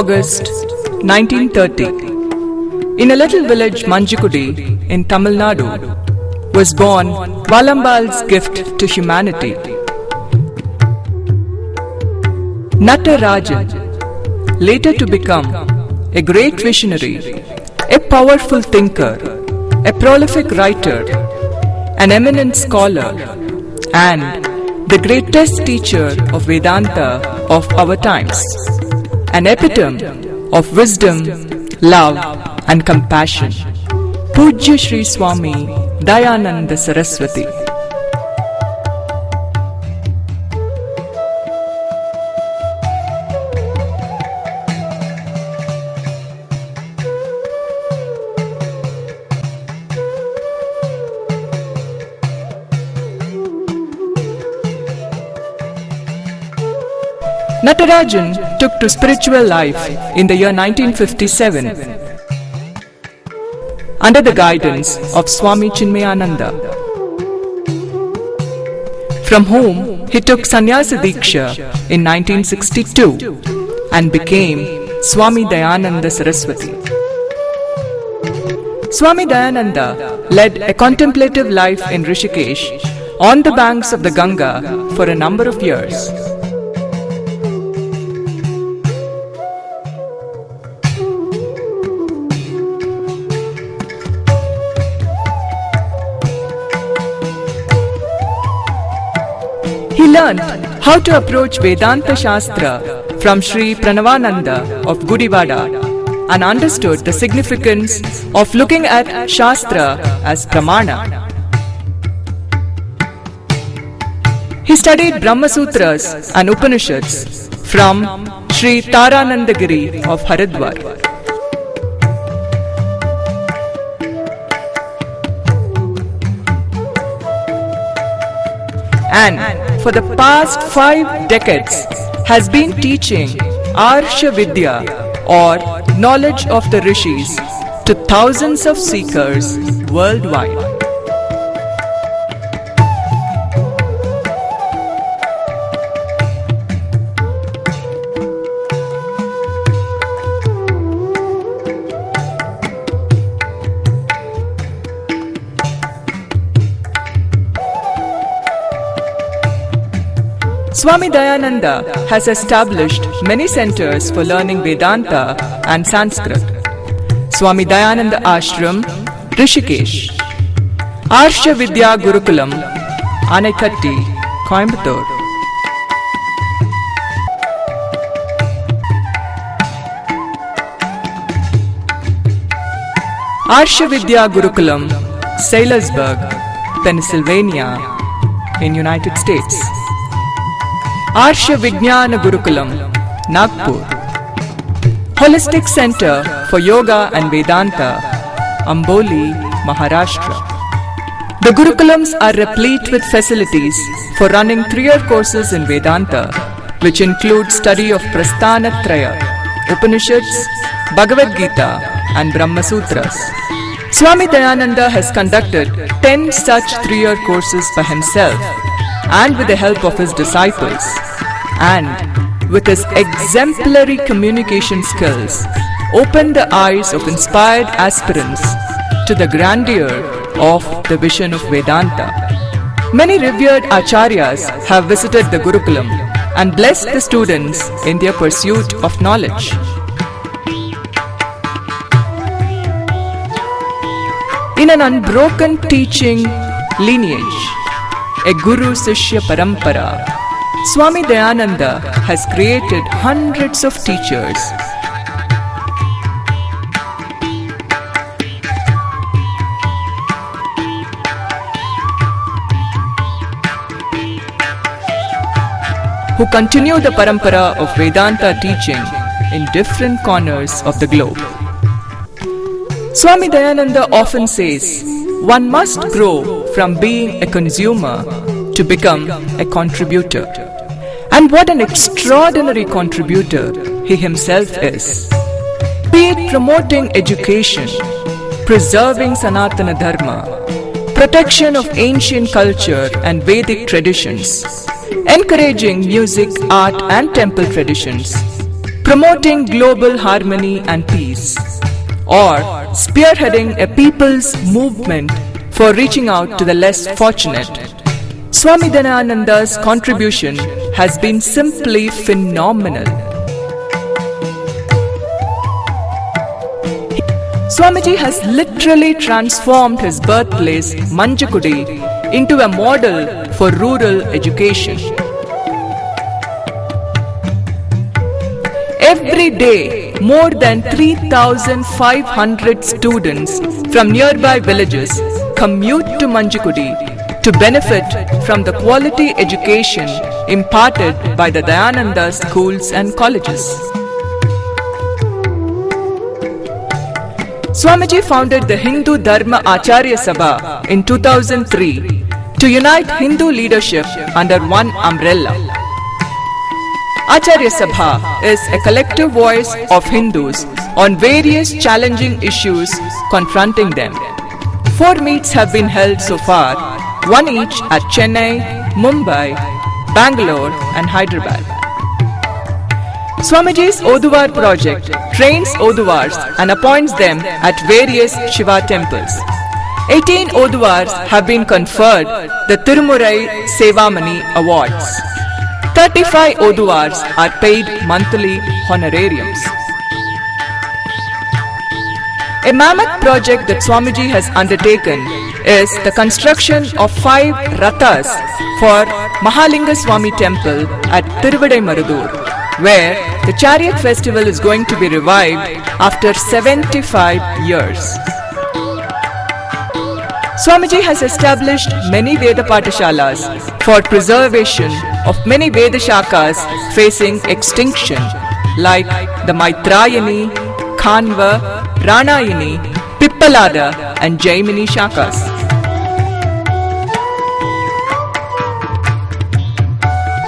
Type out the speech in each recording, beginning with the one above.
August 1930, in a little village Manjikudi in Tamil Nadu, was born Valambal's gift to humanity. Natarajan, later to become a great visionary, a powerful thinker, a prolific writer, an eminent scholar, and the greatest teacher of Vedanta of our times, an epitome of wisdom, love, and compassion. Pujya Sri Swami Dayananda Saraswati. Natarajan took to spiritual life in the year 1957 under the guidance of Swami Chinmayananda, from whom he took Sannyasa Diksha in 1962 and became Swami Dayananda Saraswati. Swami Dayananda led a contemplative life in Rishikesh on the banks of the Ganga for a number of years. He learned how to approach Vedanta Shastra from Sri Pranavananda of Gudivada and understood the significance of looking at Shastra as Pramana. He studied Brahma Sutras and Upanishads from Sri Taranandagiri of Haridwar. And for the past 5 decades has been teaching Arsha Vidya or knowledge of the Rishis to thousands of seekers worldwide. Swami Dayananda has established many centers for learning Vedanta and Sanskrit. Swami Dayananda Ashram, Rishikesh. Arsha Vidya Gurukulam, Anaikatti, Coimbatore. Arsha Vidya Gurukulam, Saylorsburg, Pennsylvania, in United States. Arsha Vijnana Gurukulam, Nagpur. Holistic Center for Yoga and Vedanta, Amboli, Maharashtra. The Gurukulams are replete with facilities for running 3-year courses in Vedanta, which include study of Prasthanatraya, Upanishads, Bhagavad Gita, and Brahma Sutras. Swami Dayananda has conducted 10 such 3-year courses by himself and with the help of his disciples, and with his exemplary communication skills, opened the eyes of inspired aspirants to the grandeur of the vision of Vedanta. Many revered acharyas have visited the Gurukulam and blessed the students in their pursuit of knowledge. In an unbroken teaching lineage, a Guru-Sishya Parampara, Swami Dayananda has created hundreds of teachers who continue the Parampara of Vedanta teaching in different corners of the globe. Swami Dayananda often says, one must grow from being a consumer to become a contributor. And what an extraordinary contributor he himself is. Be it promoting education, preserving Sanatana Dharma, protection of ancient culture and Vedic traditions, encouraging music, art and temple traditions, promoting global harmony and peace, or spearheading a people's movement for reaching out to the less fortunate. Swami Dayananda's contribution has been simply phenomenal. Swamiji has literally transformed his birthplace, Manjakudi, into a model for rural education. Every day, more than 3,500 students from nearby villages commute to Manjakudi to benefit from the quality education imparted by the Dayananda schools and colleges. Swamiji founded the Hindu Dharma Acharya Sabha in 2003 to unite Hindu leadership under one umbrella. Acharya Sabha is a collective voice of Hindus on various challenging issues confronting them. 4 meets have been held so far, one each at Chennai, Mumbai, Bangalore and Hyderabad. Swamiji's Oduvar project trains Oduvars and appoints them at various Shiva temples. 18 Oduvars have been conferred the Tirumurai Sevamani Awards. 35 Oduvars are paid monthly honorariums. A mammoth project that Swamiji has undertaken is the construction of 5 rathas for Mahalinga Swami temple at Tiruvadaimarudur, where the chariot festival is going to be revived after 75 years. Swamiji has established many Veda Pathashalas for preservation of many Veda Shakas facing extinction, like the Maitrayani, Khanva, Ranayani, Pippalada and Jaimini Shakas.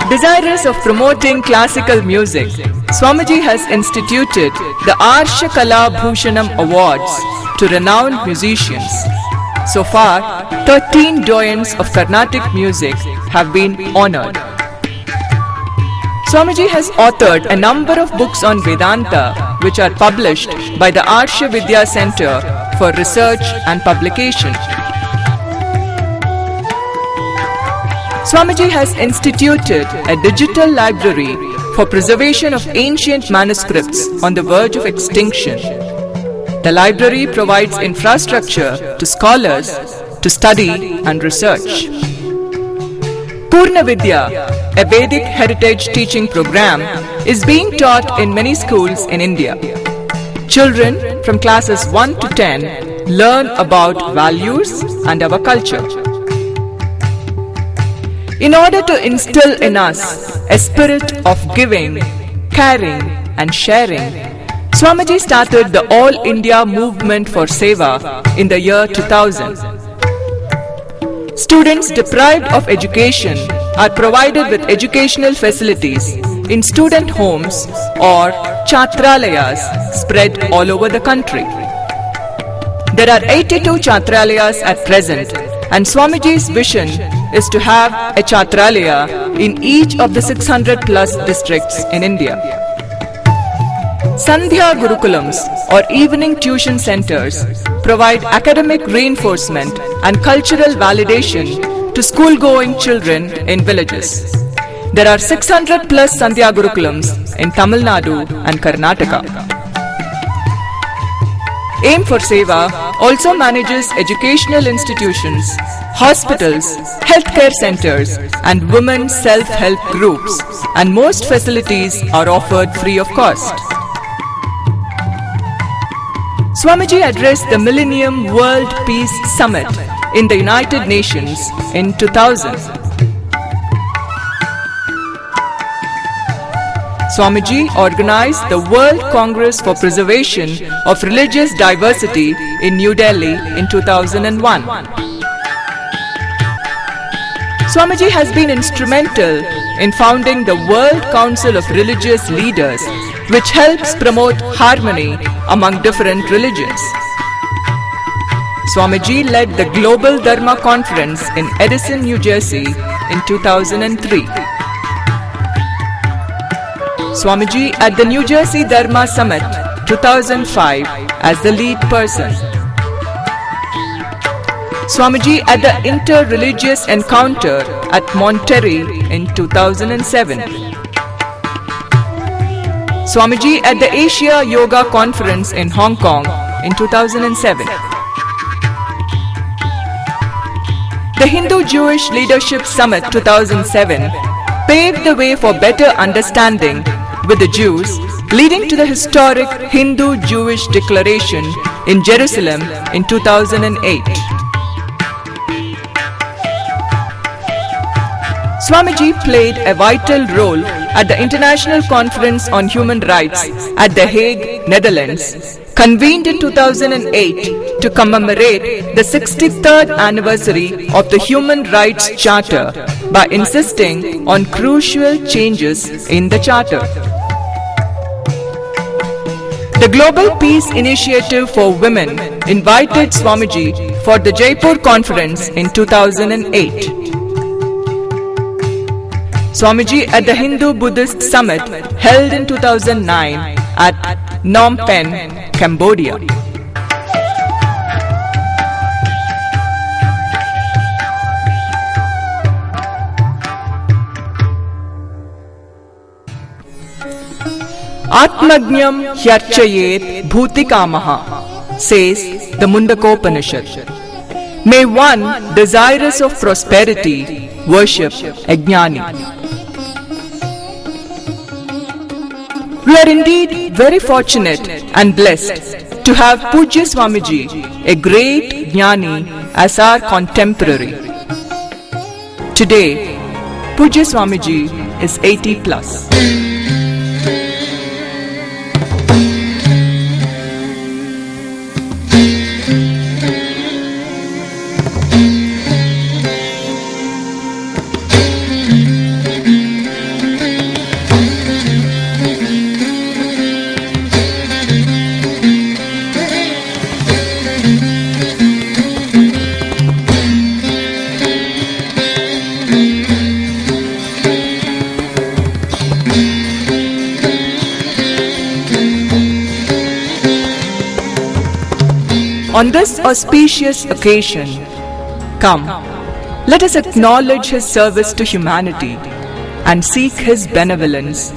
Desirous of promoting classical music, Swamiji has instituted the Arsha Kala Bhushanam Awards to renowned musicians. So far, 13 doyens of Carnatic music have been honored. Swamiji has authored a number of books on Vedanta which are published by the Arsha Vidya Center for research and publication. Swamiji has instituted a digital library for preservation of ancient manuscripts on the verge of extinction. The library provides infrastructure to scholars to study and research. Purna Vidya, a Vedic heritage teaching program, is being taught in many schools in India. Children from classes 1 to 10 learn about values and our culture. In order to instill in us a spirit of giving, caring and sharing, Swamiji started the All India Movement for Seva in the year 2000. Students deprived of education are provided with educational facilities in student homes or Chatralayas spread all over the country. There are 82 Chatralayas at present, and Swamiji's vision is to have a Chatralaya in each of the 600 plus districts in India. Sandhya Gurukulams or evening tuition centers provide academic reinforcement and cultural validation to school-going children in villages. There are 600 plus Sandhya Gurukulams in Tamil Nadu and Karnataka. Aim for Seva also manages educational institutions, hospitals, healthcare centers and women's self-help groups, and most facilities are offered free of cost. Swamiji addressed the Millennium World Peace Summit in the United Nations in 2000. Swamiji organized the World Congress for Preservation of Religious Diversity in New Delhi in 2001. Swamiji has been instrumental in founding the World Council of Religious Leaders, which helps promote harmony among different religions. Swamiji led the Global Dharma Conference in Edison, New Jersey in 2003. Swamiji at the New Jersey Dharma Summit 2005 as the lead person. Swamiji at the Inter-Religious Encounter at Monterey in 2007. Swamiji at the Asia Yoga Conference in Hong Kong in 2007. The Hindu-Jewish Leadership Summit 2007 paved the way for better understanding with the Jews, leading to the historic Hindu-Jewish Declaration in Jerusalem in 2008. Swamiji played a vital role at the International Conference on Human Rights at The Hague, Netherlands, convened in 2008 to commemorate the 63rd anniversary of the Human Rights Charter by insisting on crucial changes in the Charter. The Global Peace Initiative for Women invited Swamiji for the Jaipur Conference in 2008. Swamiji at the Hindu-Buddhist Summit held in 2009 at Phnom Penh, Cambodia. Atmagnyam hyarchayet bhutikamaha, says the Mundakopanishad. May one desirous of prosperity worship a Jnani. We are indeed very fortunate and blessed to have Pujya Swamiji, a great Jnani, as our contemporary. Today, Pujya Swamiji is 80 plus. On this auspicious occasion, come, let us acknowledge his service to humanity and seek his benevolence,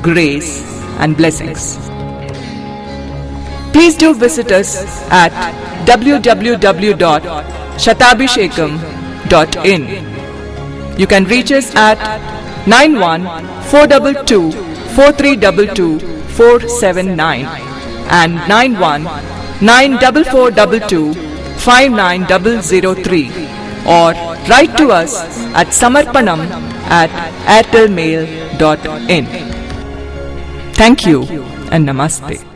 grace and blessings. Please do visit us at www.shatabhishekam.in. You can reach us at 91-422-4322-479 and 91-94422-59003, or write to us at samarpanam@airtelmail.in. Thank you and namaste.